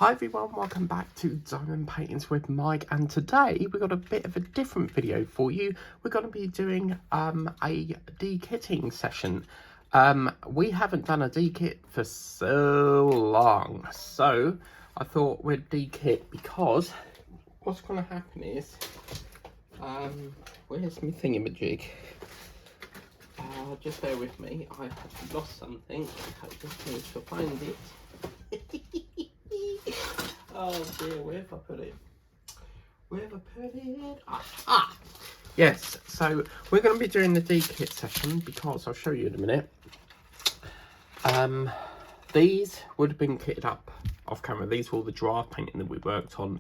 Hi everyone, welcome back to Diamond Paintings with Mike, and today we've got a bit of a different video for you. We're going to be doing a dekitting session. We haven't done a dekit for so long, so I thought we'd dekit because what's going to happen is, where's my thingamajig? Just bear with me, I have lost something, I just need to find it. Oh dear, where have I put it? Where have I put it? Yes, so we're going to be doing the dekit session because I'll show you in a minute. These would have been kitted up off camera. These were all the giraffe painting that we worked on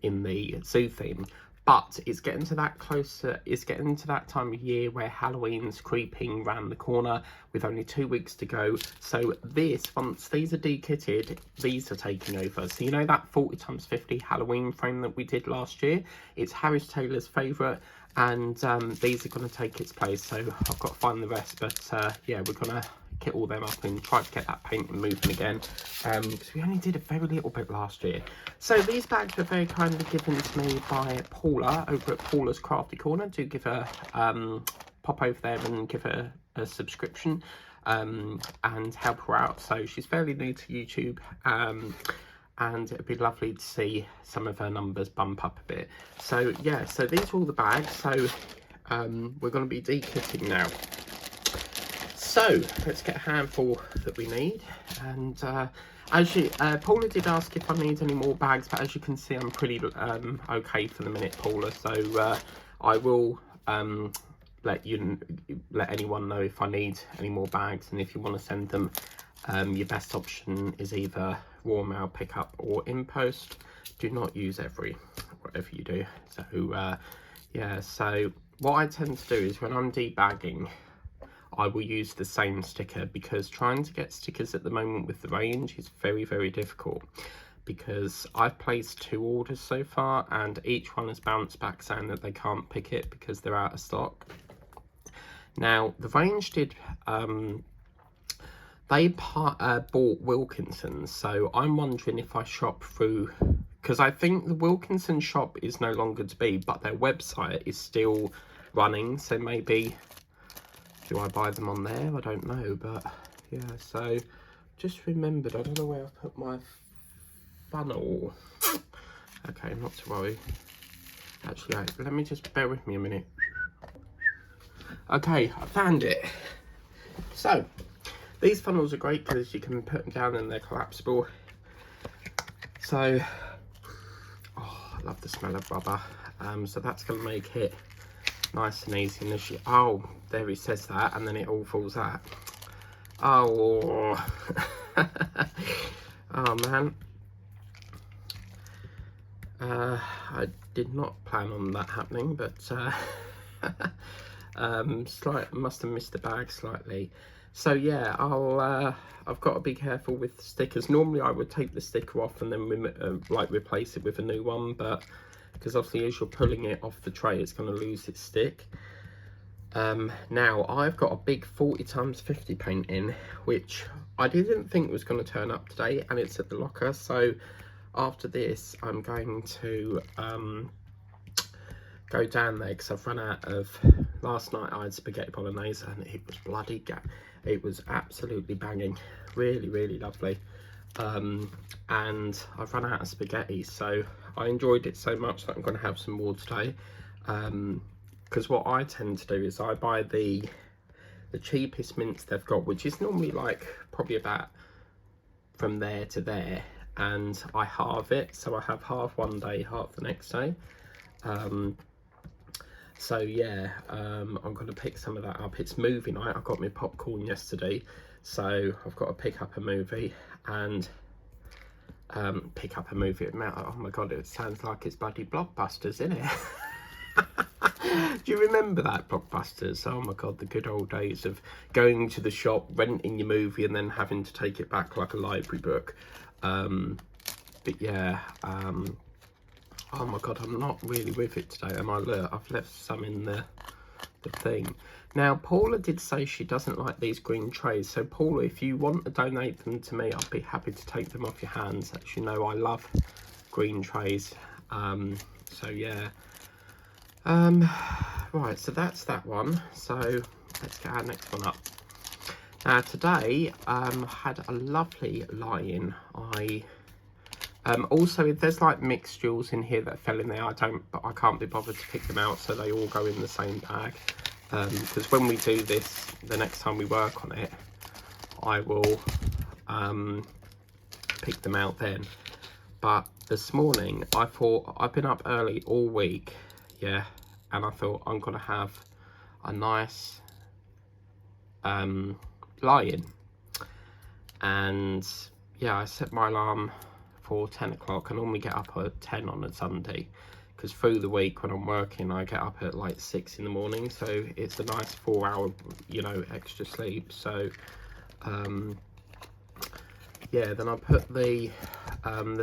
in the zoo theme. But it's getting to that closer, it's getting to that time of year where Halloween's creeping round the corner with only 2 weeks to go. So once these are dekitted, these are taking over. So you know that 40x50 Halloween frame that we did last year? It's Harris Taylor's favourite, and these are going to take its place. So I've got to find the rest, but yeah, we're going to kit all them up and try to get that painting moving again, because we only did a very little bit last year. So these bags were very kindly given to me by Paula over at Paula's Crafty Corner. Do give her pop over there and give her a subscription and help her out. So she's fairly new to YouTube, and it'd be lovely to see some of her numbers bump up a bit. So yeah, so these are all the bags. So we're going to be dekitting now. So let's get a handful that we need, and actually Paula did ask if I need any more bags, but as you can see I'm pretty okay for the minute, Paula, so I will let anyone know if I need any more bags, and if you want to send them, your best option is either raw mail pickup or in post. Do not use whatever you do. So yeah, so what I tend to do is when I'm debagging, I will use the same sticker, because trying to get stickers at the moment with the range is very, very difficult, because I've placed 2 orders so far and each one has bounced back saying that they can't pick it because they're out of stock. Now the range did they bought Wilkinson's, so I'm wondering if I shop through, because I think the Wilkinson shop is no longer to be, but their website is still running, so maybe do I buy them on there? I don't know, but yeah, so just remembered, I don't know where I put my funnel. Okay, not to worry. Actually, let me just bear with me a minute. Okay, I found it. So, these funnels are great because you can put them down and they're collapsible. So, oh, I love the smell of rubber. So that's going to make it nice and easy. And oh, there he says that, and then it all falls out. Oh, oh man. I did not plan on that happening, but must have missed the bag slightly. So yeah, I've got to be careful with stickers. Normally I would take the sticker off and then replace it with a new one, but because obviously as you're pulling it off the tray, it's going to lose its stick. Now I've got a big 40x50 painting, which I didn't think was going to turn up today, and it's at the locker. So after this I'm going to go down there because I've run out of, last night I had spaghetti bolognese and it was bloody it was absolutely banging, really, really lovely. And I've run out of spaghetti, so I enjoyed it so much that I'm going to have some more today, because what I tend to do is I buy the cheapest mince they've got, which is normally like probably about from there to there, and I halve it, so I have half one day, half the next day. So yeah, I'm going to pick some of that up. It's movie night. I got my popcorn yesterday, so I've got to pick up a movie and pick up a movie. Oh my god, it sounds like it's bloody Blockbusters, isn't it? Do you remember that, Blockbusters? Oh my god, the good old days of going to the shop, renting your movie and then having to take it back like a library book. But yeah, oh my god, I'm not really with it today, am I? Look, I've left some in the thing. Now, Paula did say she doesn't like these green trays. So, Paula, if you want to donate them to me, I'll be happy to take them off your hands. As you know, I love green trays. So, yeah. Right, so that's that one. So, let's get our next one up. Now, today, had a lovely lie-in. Also, if there's like mixed jewels in here that fell in there, I can't be bothered to pick them out, so they all go in the same bag. Because when we do this, the next time we work on it, I will pick them out then. But this morning, I thought, I've been up early all week, yeah, and I thought I'm gonna have a nice lie-in. And yeah, I set my alarm for 10 o'clock. I normally get up at 10 on a Sunday, because through the week when I'm working, I get up at like 6 in the morning, so it's a nice 4 hour, you know, extra sleep. So yeah, then I put the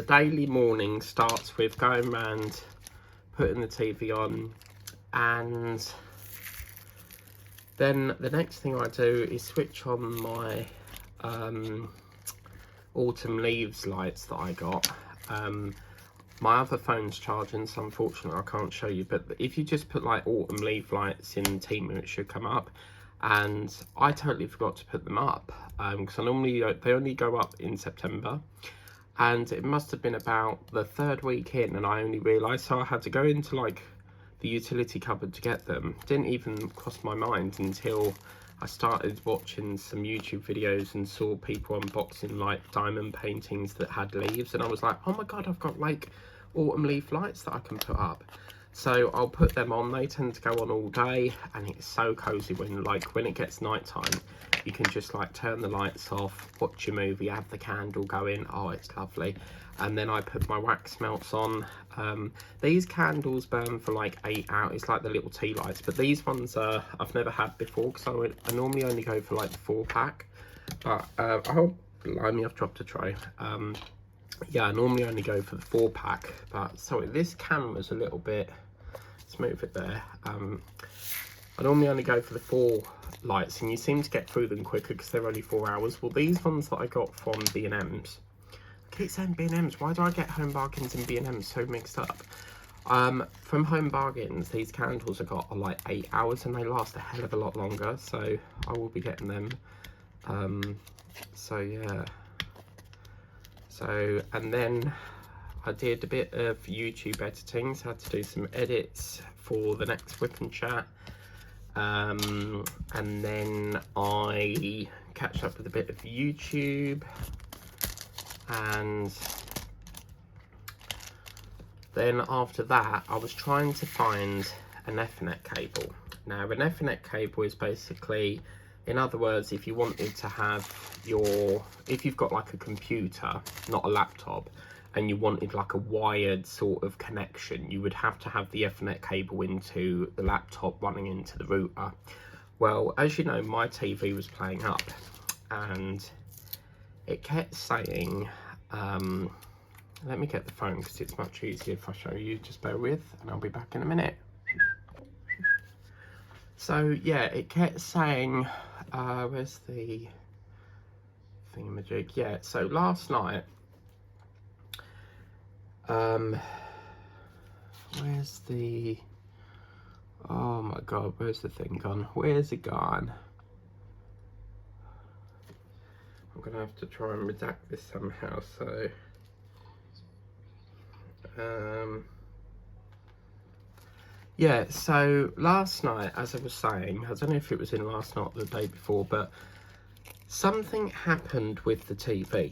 daily morning starts with going round, putting the TV on, and then the next thing I do is switch on my autumn leaves lights that I got. My other phone's charging, so unfortunately I can't show you, but if you just put like autumn leaf lights in Temu, it should come up. And I totally forgot to put them up, because I normally, they only go up in September, and it must have been about the 3rd week in, and I only realised, so I had to go into like the utility cupboard to get them. Didn't even cross my mind until I started watching some YouTube videos and saw people unboxing like diamond paintings that had leaves, and I was like, oh my god, I've got like autumn leaf lights that I can put up. So I'll put them on. They tend to go on all day, and it's so cozy when it gets nighttime, you can just like turn the lights off, watch your movie, have the candle going. Oh, it's lovely. And then I put my wax melts on. These candles burn for like 8 hours. It's like the little tea lights, but these ones I've never had before, because I normally only go for like the 4-pack. But oh blimey, I've dropped a tray. Yeah, I normally only go for the 4-pack, but sorry, this camera's a little bit, let's move it there. I normally only go for the 4 lights, and you seem to get through them quicker because they're only 4 hours. Well, these ones that I got from B&M's, I keep saying B&M's, why do I get Home Bargains and B&M's so mixed up? From Home Bargains, these candles I got are like 8 hours, and they last a hell of a lot longer, so I will be getting them. So yeah. So, and then I did a bit of YouTube editing, so I had to do some edits for the next Whip and Chat. And then I catch up with a bit of YouTube, and then after that I was trying to find an Ethernet cable. Now, an Ethernet cable is basically, in other words, if you wanted to have if you've got like a computer, not a laptop, and you wanted like a wired sort of connection, you would have to have the Ethernet cable into the laptop running into the router. Well, as you know, my TV was playing up, and it kept saying, let me get the phone because it's much easier if I show you. Just bear with, and I'll be back in a minute. So yeah, it kept saying, where's the thingamajig? Yeah, so last night, where's the, oh my god, where's the thing gone? Where's it gone? I'm gonna have to try and redact this somehow. So yeah, so last night, as I was saying, I don't know if it was in last night or the day before, but something happened with the TV,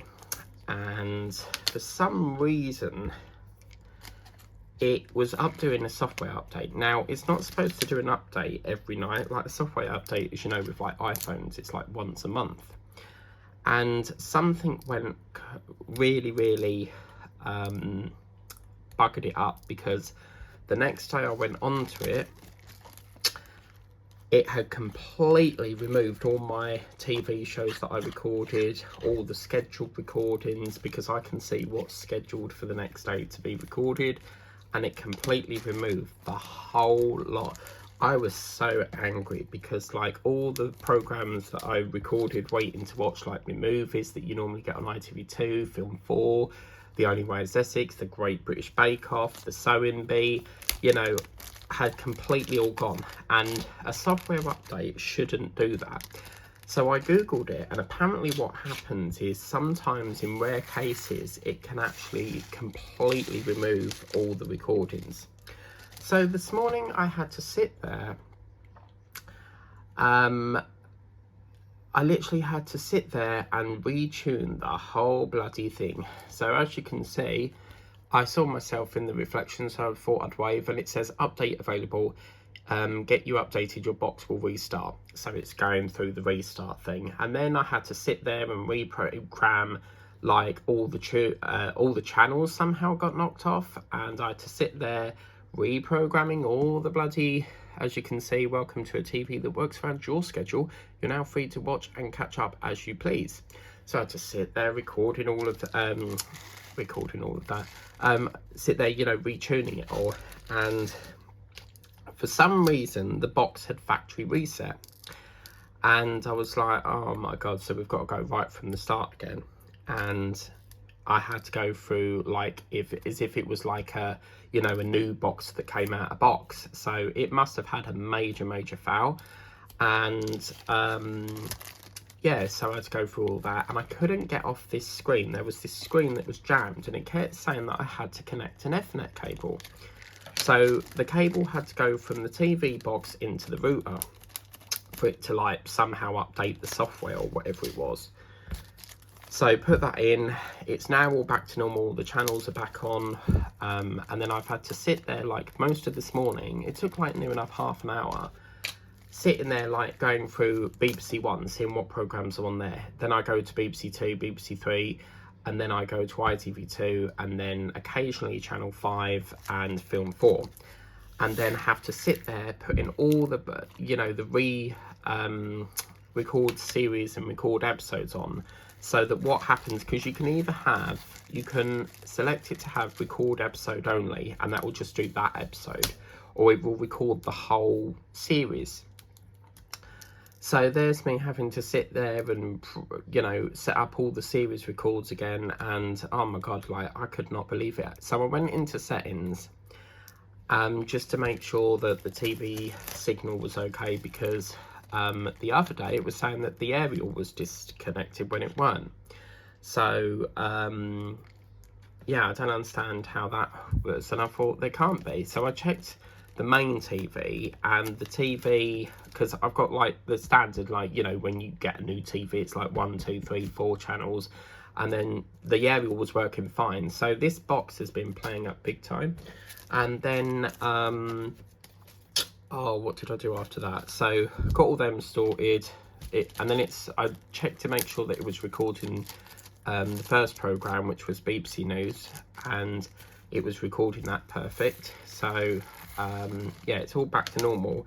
and for some reason it was doing a software update. Now, it's not supposed to do an update every night. Like a software update, as you know, with like iPhones, it's like once a month. And something went really buggered it up, because the next day I went onto it, it had completely removed all my TV shows that I recorded, all the scheduled recordings, because I can see what's scheduled for the next day to be recorded, and it completely removed the whole lot. I was so angry because like all the programs that I recorded waiting to watch, like my movies that you normally get on ITV2, Film 4, The Only Way is Essex, The Great British Bake Off, The Sewing Bee, you know, had completely all gone, and a software update shouldn't do that. So I googled it, and apparently what happens is sometimes in rare cases it can actually completely remove all the recordings. So this morning I had to sit there, I literally had to sit there and retune the whole bloody thing. So as you can see, I saw myself in the reflection, so I thought I'd wave, and it says update available, get you updated, your box will restart. So it's going through the restart thing, and then I had to sit there and reprogram, like all the channels somehow got knocked off, and I had to sit there reprogramming all the bloody, as you can see, welcome to a TV that works around your schedule. You're now free to watch and catch up as you please. So I had to sit there recording all of that, sit there, you know, retuning it all, and for some reason the box had factory reset, and I was like, oh my god, so we've got to go right from the start again. And I had to go through like as if it was like a, you know, a new box that came out of box. So it must have had a major fail, and yeah, so I had to go through all that, and I couldn't get off this screen. There was this screen that was jammed, and it kept saying that I had to connect an Ethernet cable. So the cable had to go from the TV box into the router for it to like somehow update the software or whatever it was. So put that in, it's now all back to normal, the channels are back on, and then I've had to sit there like most of this morning. It took like near enough half an hour, sitting there like going through BBC One, seeing what programmes are on there. Then I go to BBC Two, BBC Three, and then I go to ITV2, and then occasionally Channel 5 and Film 4. And then have to sit there putting all the, you know, the record series and record episodes on, so that what happens, because you can either have, you can select it to have record episode only, and that will just do that episode, or it will record the whole series. So there's me having to sit there and, you know, set up all the series records again, and oh my god, like I could not believe it. So I went into settings just to make sure that the TV signal was okay, because the other day it was saying that the aerial was disconnected when it weren't. So yeah, I don't understand how that was, and I thought there can't be. So I checked the main TV, and the TV, because I've got like the standard, like, you know, when you get a new TV, it's like 1, 2, 3, 4 channels, and then the aerial was working fine. So this box has been playing up big time. And then oh, what did I do after that? So got all them sorted, and then I checked to make sure that it was recording the first program, which was BBC News, and it was recording that perfect. So yeah, it's all back to normal.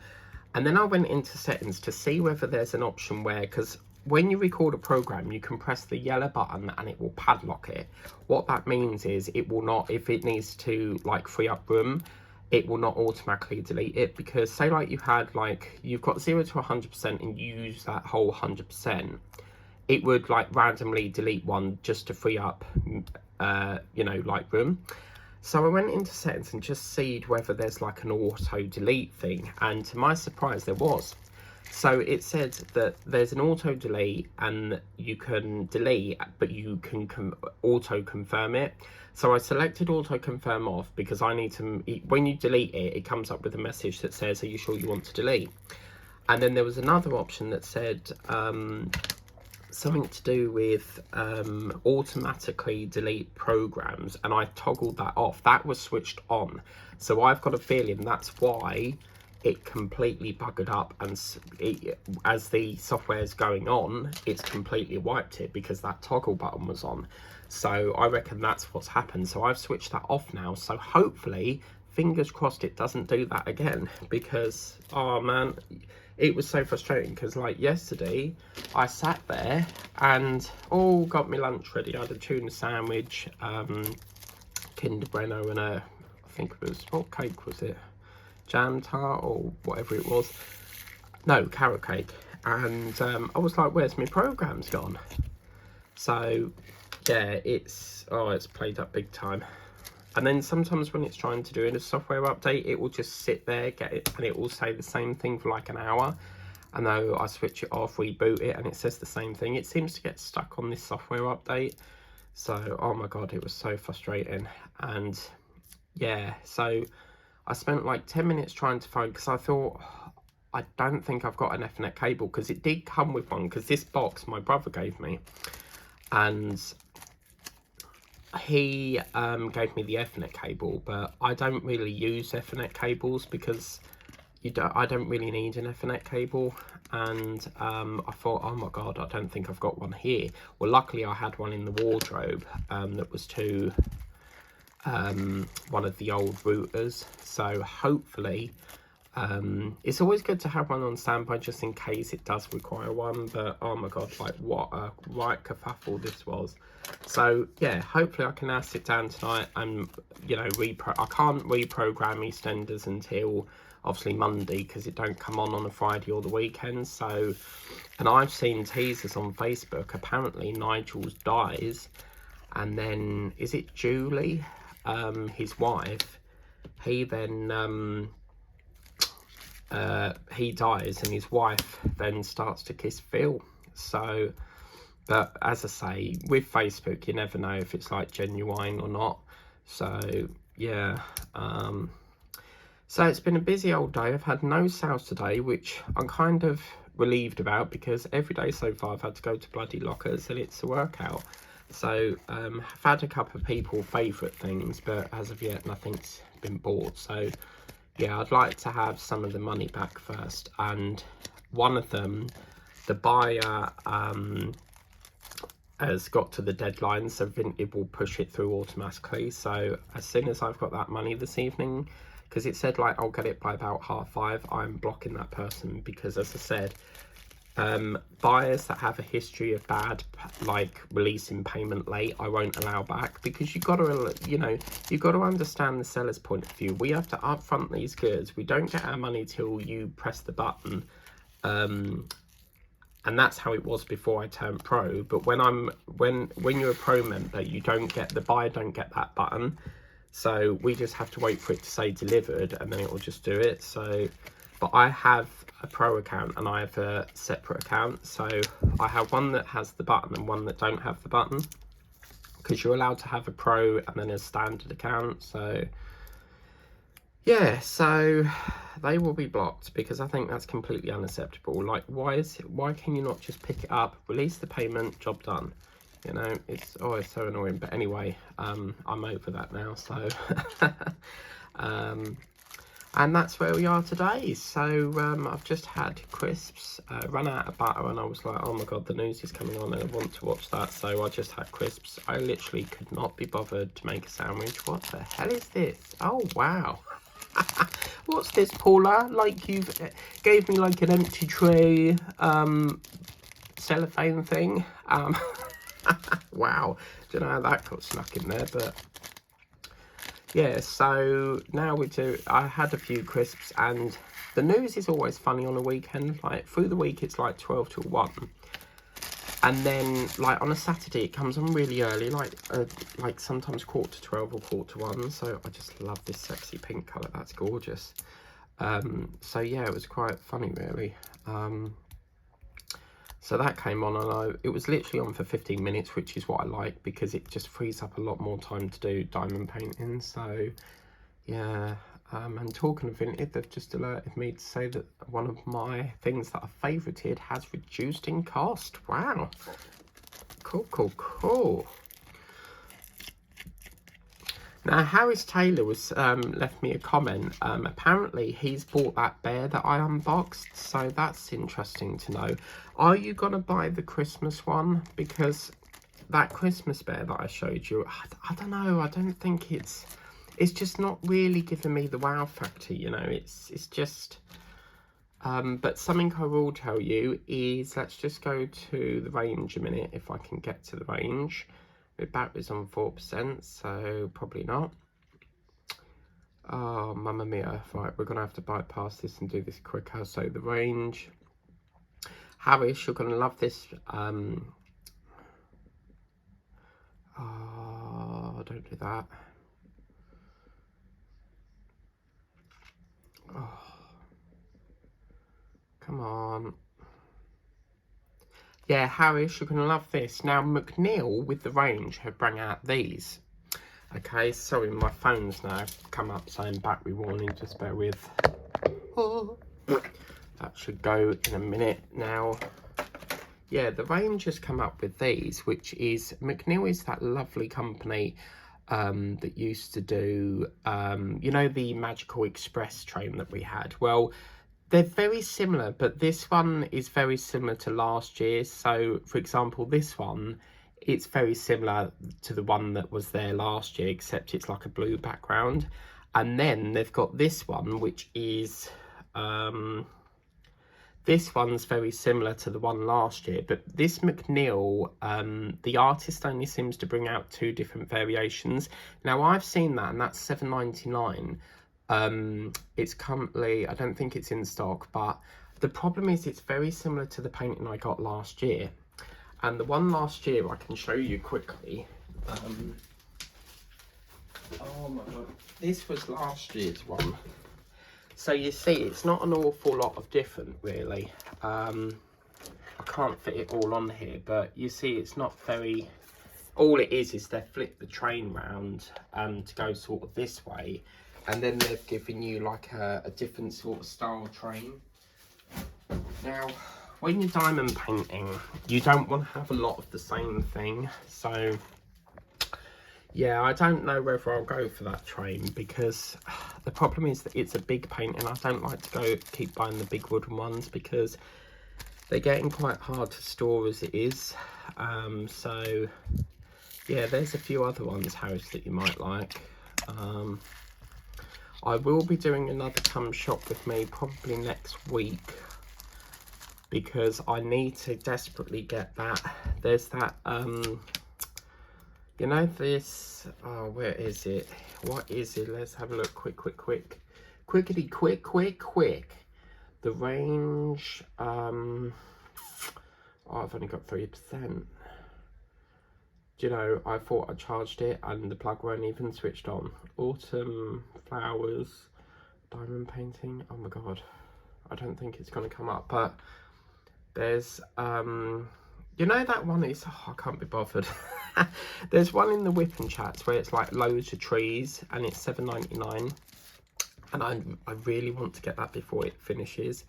And then I went into settings to see whether there's an option where, because when you record a program, you can press the yellow button and it will padlock it. What that means is it will not, if it needs to like free up room, it will not automatically delete it. Because say like you had like, you've got 0 to 100% and you use that whole 100%, it would like randomly delete one just to free up, you know, like room. So I went into settings and just see whether there's like an auto delete thing, and to my surprise there was. So it said that there's an auto delete, and you can delete, but you can auto confirm it. So I selected auto confirm off, because I need to, when you delete it, it comes up with a message that says, are you sure you want to delete? And then there was another option that said something to do with automatically delete programs, and I toggled that off. That was switched on. So I've got a feeling that's why it completely buggered up, and as the software's going on, it's completely wiped it because that toggle button was on. So I reckon that's what's happened. So I've switched that off now, so hopefully, fingers crossed, it doesn't do that again, because oh man, it was so frustrating. Because like yesterday I sat there and got my lunch ready. I had a tuna sandwich, Kinder Bueno, and I think it was, what cake was it? jam tart or whatever it was. No, carrot cake. And I was like, where's my program's gone? So yeah, it's played up big time. And then sometimes when it's trying to do a software update, it will just sit there, get it, and it will say the same thing for like an hour. And though I switch it off, reboot it, and it says the same thing, it seems to get stuck on this software update. So, oh my God, it was so frustrating. And yeah, so I spent like 10 minutes trying to find, because I thought, I don't think I've got an Ethernet cable, because it did come with one, because this box my brother gave me. And he gave me the Ethernet cable, but I don't really use Ethernet cables because I don't really need an Ethernet cable. And I thought, oh my God, I don't think I've got one here. Well, luckily I had one in the wardrobe that was to one of the old routers. So hopefully, it's always good to have one on standby just in case it does require one. But oh my God, like what a right kerfuffle this was. So yeah, hopefully I can now sit down tonight and, you know, I can't reprogram EastEnders until obviously Monday, because it don't come on a Friday or the weekend. So, and I've seen teasers on Facebook, apparently Nigel's dies, and then is it Julie, his wife, he then he dies and his wife then starts to kiss Phil. So, but as I say, with Facebook, you never know if it's like genuine or not. So yeah, so it's been a busy old day. I've had no sales today, which I'm kind of relieved about, because every day so far I've had to go to bloody lockers and it's a workout. So I've had a couple of people favourite things, but as of yet nothing's been bought. So yeah, I'd like to have some of the money back first. And one of them, the buyer has got to the deadline, so Vinted will push it through automatically. So as soon as I've got that money this evening, because it said like I'll get it by about 5:30, I'm blocking that person, because as I said, buyers that have a history of bad, like releasing payment late, I won't allow back, because you've got to, you know, you've got to understand the seller's point of view. We have to upfront these goods. We don't get our money till you press the button, and that's how it was before I turned pro. But when you're a pro member, you don't get, the buyer don't get that button. So we just have to wait for it to say delivered, and then it will just do it. So, but I have a pro account and I have a separate account. So I have one that has the button and one that don't have the button, because you're allowed to have a pro and then a standard account. So yeah, so they will be blocked, because I think that's completely unacceptable. Like, why can you not just pick it up, release the payment, job done? You know, it's always so annoying. But anyway, I'm over that now. So, and that's where we are today. So I've just had crisps, run out of butter, and I was like, oh my God, the news is coming on and I want to watch that. So I just had crisps. I literally could not be bothered to make a sandwich. What the hell is this? Oh, wow. What's this, Paula? Like, you've gave me like an empty tray cellophane thing. Wow, don't know how that got snuck in there, but yeah. So now I had a few crisps, and the news is always funny on a weekend. Like through the week it's like 12 till 1, and then like on a Saturday it comes on really early, like sometimes 11:45 or 1:45. So I just love this sexy pink colour. That's gorgeous. So yeah, it was quite funny really. So that came on, and it was literally on for 15 minutes, which is what I like, because it just frees up a lot more time to do diamond painting. So yeah, and talking of Vinted, they've just alerted me to say that one of my things that I favorited has reduced in cost. Wow, cool. Now, Harris Taylor was left me a comment. Apparently, he's bought that bear that I unboxed, so that's interesting to know. Are you going to buy the Christmas one? Because that Christmas bear that I showed you, I don't know, I don't think it's just not really giving me the wow factor, you know. It's just... but something I will tell you is, let's just go to the range a minute, if I can get to the range. The battery's on 4%, so probably not. Oh, mamma mia. Right, we're going to have to bypass this and do this quicker. So the range. Harris, you're going to love this. Oh, don't do that. Oh, come on. Yeah, Harris, you're going to love this. Now, McNeil with the range have brought out these. Okay, sorry, my phone's now come up saying battery warning, just bear with. Oh, that should go in a minute now. Yeah, the range has come up with these, which is, McNeil is that lovely company that used to do, you know, the Magical Express train that we had. Well, they're very similar, but this one is very similar to last year's. So, for example, this one, it's very similar to the one that was there last year, except it's like a blue background. And then they've got this one, which is... this one's very similar to the one last year, but this McNeil, the artist only seems to bring out 2 different variations. Now, I've seen that, and that's $7.99. It's currently, I don't think it's in stock, but the problem is it's very similar to the painting I got last year. And the one last year, I can show you quickly. Oh my God, this was last year's one. So you see, it's not an awful lot of different, really. I can't fit it all on here, but you see, it's not very... All it is they flip the train round to go sort of this way, and then they've given you like a different sort of style train. Now, when you're diamond painting, you don't want to have a lot of the same thing, so... Yeah, I don't know whether I'll go for that train, because the problem is that it's a big paint and I don't like to keep buying the big wooden ones because they're getting quite hard to store as it is. So yeah, there's a few other ones, Harris, that you might like. I will be doing another come shop with me probably next week, because I need to desperately get that. There's that you know this, oh, where is it? What is it? Let's have a look, quickity quick. The range, oh, I've only got 3%. Do you know, I thought I charged it and the plug weren't even switched on. Autumn flowers, diamond painting, oh my God. I don't think it's gonna come up, but there's, you know that one is, oh, I can't be bothered. There's one in the Whip and Chats where it's like loads of trees and it's $7.99. And I really want to get that before it finishes.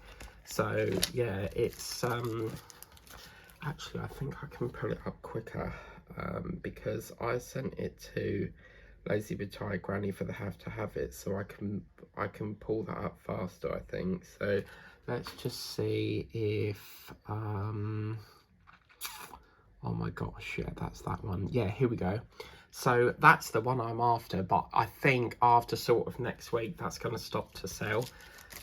So yeah, it's, actually I think I can pull it up quicker because I sent it to Lazy Retired Granny for the Have to Have It. So I can pull that up faster, I think. So let's just see if, oh my gosh, yeah, that's that one. Yeah, here we go. So that's the one I'm after, but I think after sort of next week, that's going to stop to sell,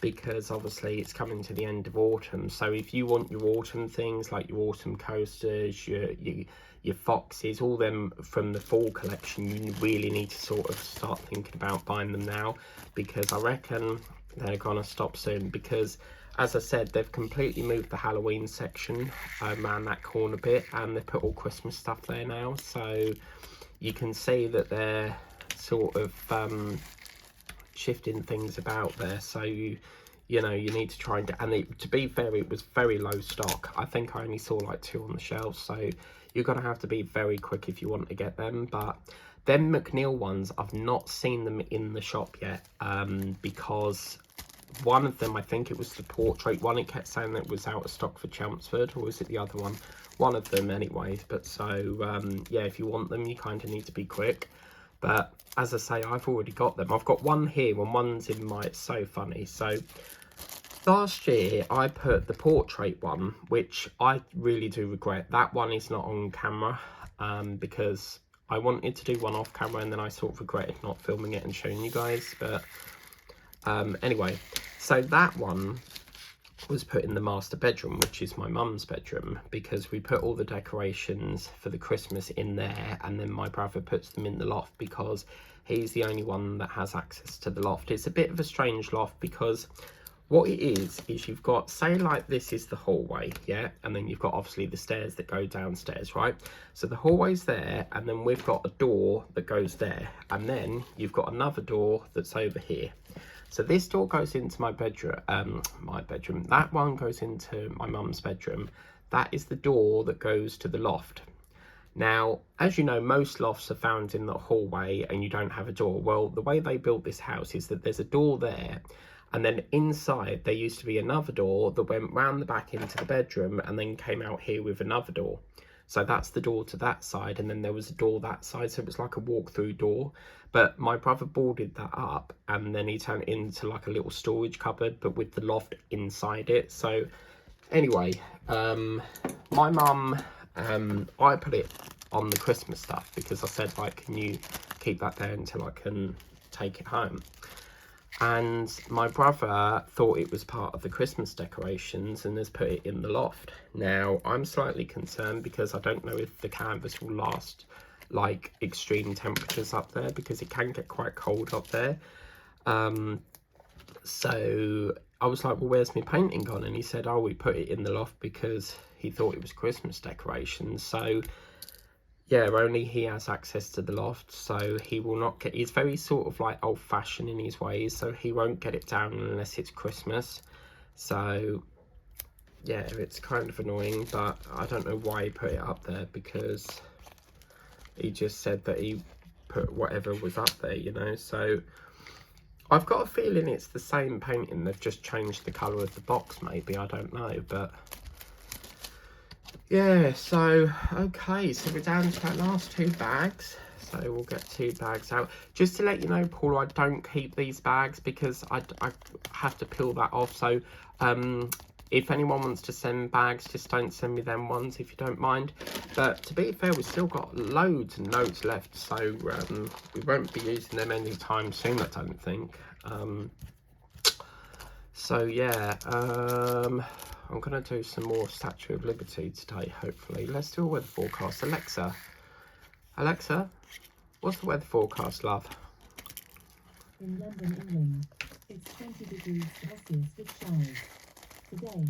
because obviously it's coming to the end of autumn. So if you want your autumn things, like your autumn coasters, your foxes, all them from the fall collection, you really need to sort of start thinking about buying them now, because I reckon they're going to stop soon, because as I said, they've completely moved the Halloween section around that corner bit, and they put all Christmas stuff there now. So you can see that they're sort of shifting things about there. So you know, you need to try and get, and to be fair, it was very low stock. I think I only saw like 2 on the shelves, so you're gonna have to be very quick if you want to get them. But them McNeil ones, I've not seen them in the shop yet, because one of them, I think it was the portrait one, it kept saying that it was out of stock for Chelmsford, or was it the other one? One of them anyway. But so yeah, if you want them, you kind of need to be quick. But as I say, I've already got them. I've got one here and one's in my, it's so funny. So last year I put the portrait one, which I really do regret. That one is not on camera because I wanted to do one off camera, and then I sort of regretted not filming it and showing you guys. But anyway, so that one was put in the master bedroom, which is my mum's bedroom, because we put all the decorations for the Christmas in there, and then my brother puts them in the loft because he's the only one that has access to the loft. It's a bit of a strange loft because what it is you've got, say like this is the hallway, yeah, and then you've got obviously the stairs that go downstairs, right? So the hallway's there, and then we've got a door that goes there, and then you've got another door that's over here. So this door goes into my bedroom, that one goes into my mum's bedroom. That is the door that goes to the loft. Now, as you know, most lofts are found in the hallway and you don't have a door. Well, the way they built this house is that there's a door there, and then inside there used to be another door that went round the back into the bedroom and then came out here with another door. So that's the door to that side, and then there was a door that side, so it was like a walk-through door. But my brother boarded that up, and then he turned it into like a little storage cupboard, but with the loft inside it. So anyway, my mum, I put it on the Christmas stuff because I said, like, can you keep that there until I can take it home? And my brother thought it was part of the Christmas decorations and has put it in the loft. Now, I'm slightly concerned because I don't know if the canvas will last like extreme temperatures up there, because it can get quite cold up there. So I was like, well, where's my painting gone? And he said, oh, we put it in the loft because he thought it was Christmas decorations. So yeah, only he has access to the loft, so he will not get, he's very sort of like old-fashioned in his ways, so he won't get it down unless it's Christmas. So yeah, it's kind of annoying, but I don't know why he put it up there, because he just said that he put whatever was up there, you know. So I've got a feeling it's the same painting, they've just changed the colour of the box maybe, I don't know, but yeah. So okay, so we're down to that last 2 bags, so we'll get 2 bags out. Just to let you know, Paul, I don't keep these bags because I have to peel that off. So if anyone wants to send bags, just don't send me them ones if you don't mind. But to be fair, we've still got loads and loads left, so we won't be using them anytime soon, I don't think. So yeah, I'm going to do some more Statue of Liberty today, hopefully. Let's do a weather forecast. Alexa, what's the weather forecast, love? In London, England, it's 20 degrees Celsius with showers. Today,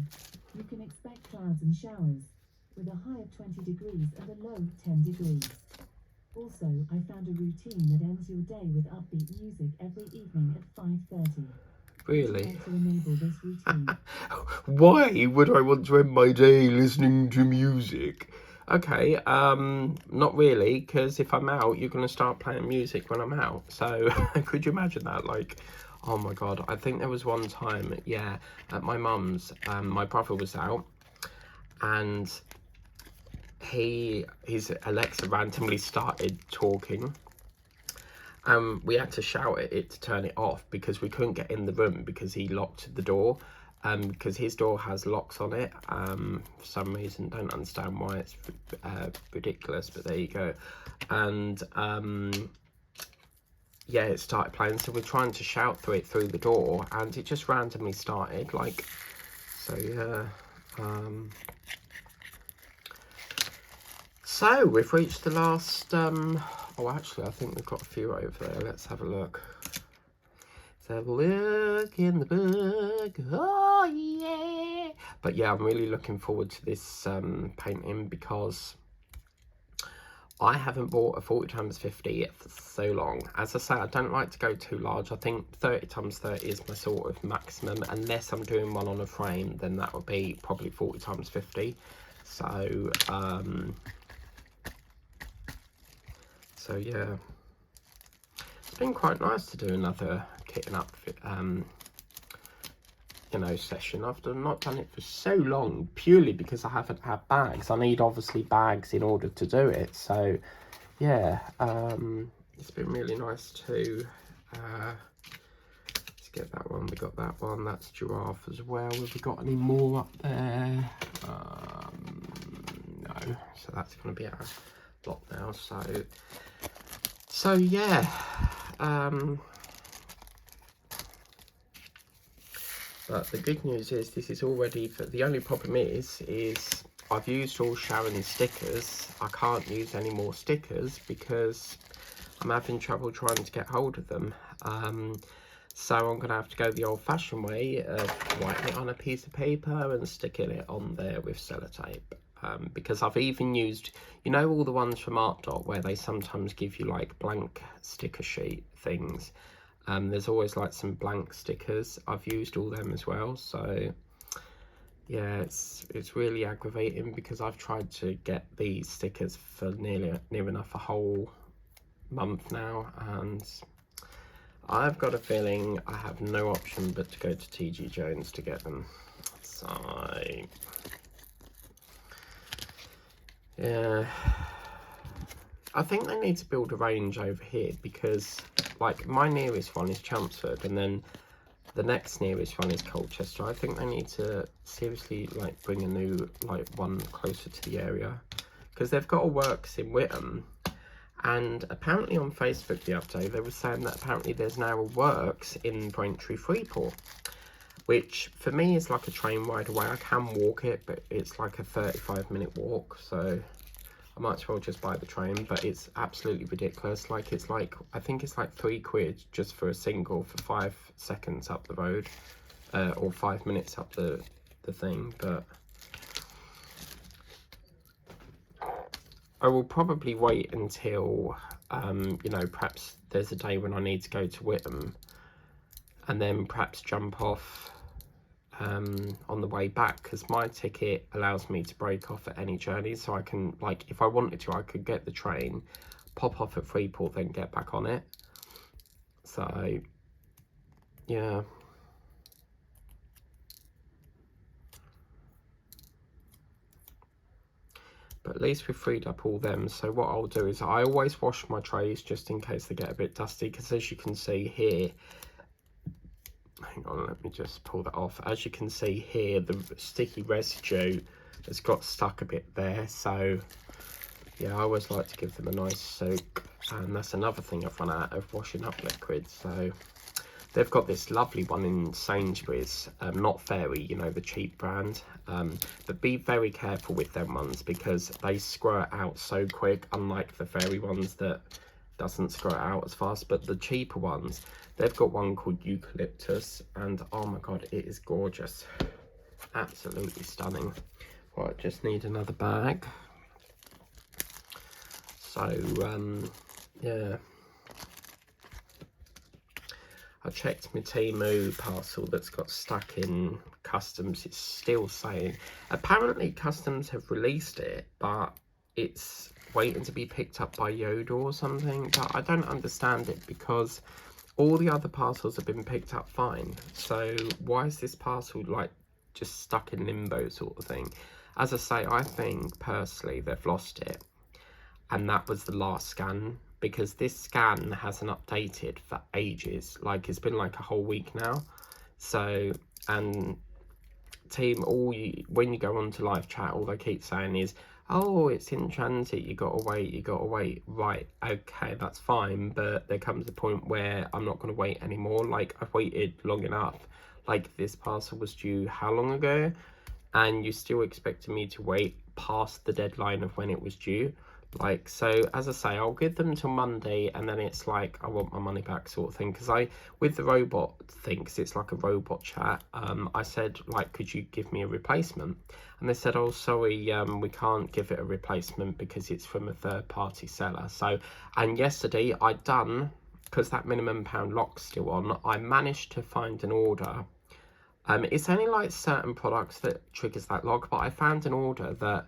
you can expect clouds and showers, with a high of 20 degrees and a low of 10 degrees. Also, I found a routine that ends your day with upbeat music every evening at 5:30. Really? Would you like to enable this routine? Why would I want to end my day listening to music? Okay, not really, because if I'm out, you're going to start playing music when I'm out. So, could you imagine that? Like, oh my God, I think there was one time, yeah, at my mum's, my brother was out, and his Alexa randomly started talking. We had to shout at it to turn it off because we couldn't get in the room because he locked the door. Because his door has locks on it for some reason. Don't understand why, it's ridiculous, but there you go. And yeah, it started playing, so we're trying to shout through it through the door, and it just randomly started, like, so yeah. So we've reached the last oh, actually, I think we've got a few over there. Let's have a look. Let's have a look in the book. Oh yeah. But yeah, I'm really looking forward to this painting because I haven't bought a 40x50 for so long. As I say, I don't like to go too large. I think 30x30 is my sort of maximum. Unless I'm doing one on a frame, then that would be probably 40x50. So yeah, it's been quite nice to do another kitting up, you know, session. I've not done it for so long, purely because I haven't had bags. I need obviously bags in order to do it. So yeah, it's been really nice to let's get that one. We got that one. That's Giraffe as well. Have we got any more up there? No. So that's going to be our block now. So yeah, But the good news is this is all ready for, the only problem is I've used all Sharon's stickers. I can't use any more stickers because I'm having trouble trying to get hold of them. So I'm going to have to go the old-fashioned way of writing it on a piece of paper and sticking it on there with sellotape. Because I've even used, you know, all the ones from Art Dot where they sometimes give you like blank sticker sheet things. There's always like some blank stickers. I've used all them as well. So yeah, it's really aggravating because I've tried to get these stickers for near enough a whole month now, and I've got a feeling I have no option but to go to TG Jones to get them. So yeah, I think they need to build a range over here because like my nearest one is Chelmsford and then the next nearest one is Colchester. I think they need to seriously like bring a new like one closer to the area because they've got a works in Whittam, and apparently on Facebook the other day they were saying that apparently there's now a works in Braintree Freeport, which for me is like a train ride away. I can walk it, but it's like a 35-minute walk, so I might as well just buy the train. But it's absolutely ridiculous. Like it's like, I think it's like £3 just for a single for 5 seconds up the road, or 5 minutes up the thing. But I will probably wait until you know, perhaps there's a day when I need to go to Whittam, and then perhaps jump off on the way back, because my ticket allows me to break off at any journey, so I can, like, if I wanted to, I could get the train, pop off at Freeport, then get back on it. So yeah, but at least we've freed up all them. So what I'll do is I always wash my trays just in case they get a bit dusty, because as you can see here, hang on, let me just pull that off. As you can see here, the sticky residue has got stuck a bit there. So yeah, I always like to give them a nice soak, and that's another thing I've run out of washing up liquid. So they've got this lovely one in Sainsbury's, not Fairy, you know, the cheap brand, but be very careful with them ones because they squirt out so quick, unlike the Fairy ones that doesn't squirt out as fast. But the cheaper ones, they've got one called Eucalyptus, and oh my god, it is gorgeous, absolutely stunning. Right, just need another bag. So yeah, I checked my Temu parcel that's got stuck in customs. It's still saying, apparently customs have released it, but it's waiting to be picked up by Yoda or something. But I don't understand it because all the other parcels have been picked up fine. So why is this parcel like just stuck in limbo sort of thing? As I say, I think personally they've lost it, and that was the last scan, because this scan hasn't updated for ages. Like it's been like a whole week now. So, and team, when you go on to live chat, all they keep saying is, oh, it's in transit, you gotta wait. Right, okay, that's fine, but there comes a point where I'm not gonna wait anymore. Like I've waited long enough. Like this parcel was due how long ago, and you still expecting me to wait past the deadline of when it was due? Like, so as I say, I'll give them till Monday, and then it's like I want my money back sort of thing. Because with the robot thing, because it's like a robot chat, I said like, could you give me a replacement? And they said, oh sorry, we can't give it a replacement because it's from a third-party seller. So, and yesterday I'd done, because that minimum pound lock's still on, I managed to find an order. It's only like certain products that triggers that lock, but I found an order that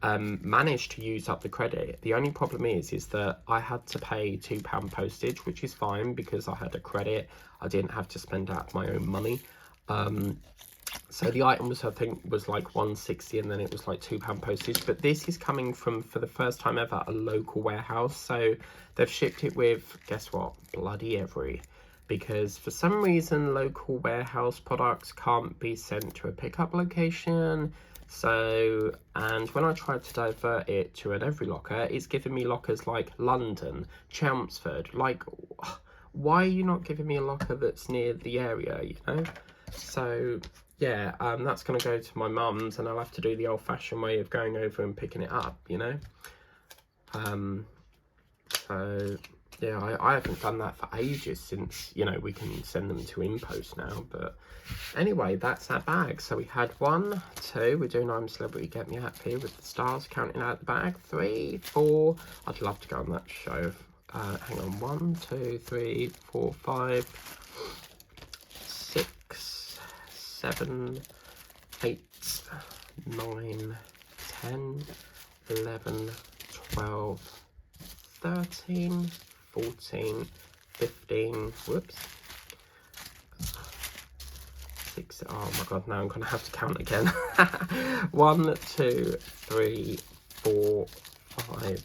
managed to use up the credit. The only problem is that I had to pay £2 postage, which is fine because I had a credit. I didn't have to spend out my own money. So the item was, I think, was like £1.60, and then it was like £2 postage. But this is coming from, for the first time ever, a local warehouse. So they've shipped it with, guess what, bloody Every. Because for some reason local warehouse products can't be sent to a pickup location. So, and when I tried to divert it to an Every locker, it's giving me lockers like London, Chelmsford. Like, why are you not giving me a locker that's near the area, you know? So yeah, that's going to go to my mum's, and I'll have to do the old-fashioned way of going over and picking it up, you know. So yeah, I haven't done that for ages, since, you know, we can send them to InPost now. But anyway, that's our bag. So we had 1, 2, we're doing I'm a Celebrity, Get Me Out here with the stars counting out the bag. 3, 4, I'd love to go on that show. Hang on, 1, 2, 3, 4, 5, 6, 7, 8, 9, 10, 11, 12, 13, 14, 15, whoops, 6, oh my god, now I'm gonna have to count again. 1, 2, 3, 4, 5,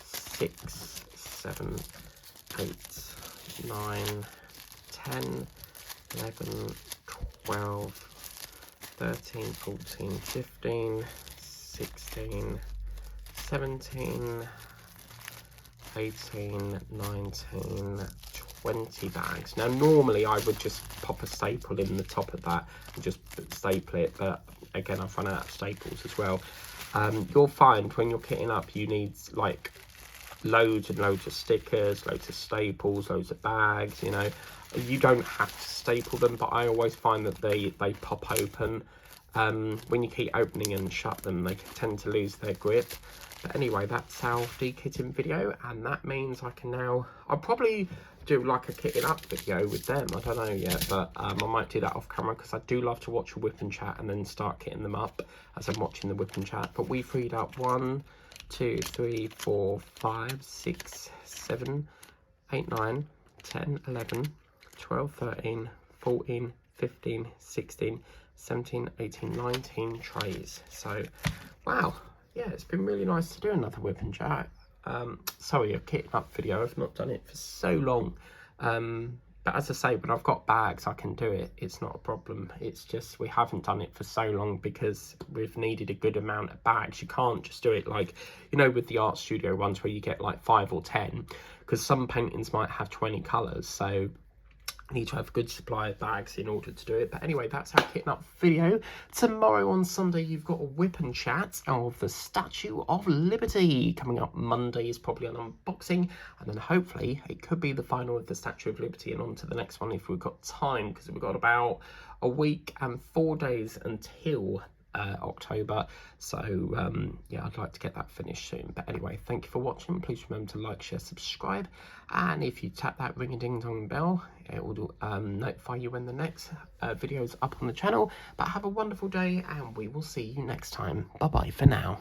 6, 7, 8, 9, 10, 11, 12, 13, 14, 15, 16, 17, 18, 19, 20 bags. Now normally I would just pop a staple in the top of that and just staple it, but again I've run out of staples as well. You'll find when you're kitting up you need like loads and loads of stickers, loads of staples, loads of bags, you know. You don't have to staple them, but I always find that they pop open. When you keep opening and shut them, they tend to lose their grip. But anyway, that's our dekitting video, and that means I can now, I'll probably do like a kitting up video with them, I don't know yet, but I might do that off camera, because I do love to watch a whip and chat and then start kitting them up as I'm watching the whip and chat. But we freed up 1, 2, 3, 4, 5, 6, 7, 8, 9, 10, 11, 12, 13, 14, 15, 16, 17, 18, 19 trays. So wow, yeah, it's been really nice to do another whip and chat. Sorry, a kitting up video, I've not done it for so long. But as I say, when I've got bags I can do it, it's not a problem. It's just we haven't done it for so long because we've needed a good amount of bags. You can't just do it like, you know, with the art studio ones where you get like 5 or 10, because some paintings might have 20 colours, so need to have a good supply of bags in order to do it. But anyway, that's our kitting up video. Tomorrow on Sunday you've got a whip and chat of the Statue of Liberty. Coming up Monday is probably an unboxing, and then hopefully it could be the final of the Statue of Liberty and on to the next one if we've got time, because we've got about a week and 4 days until October. So yeah, I'd like to get that finished soon. But anyway, thank you for watching. Please remember to like, share, subscribe, and if you tap that ring-a-ding-dong bell, it will notify you when the next video is up on the channel. But have a wonderful day, and we will see you next time. Bye bye for now.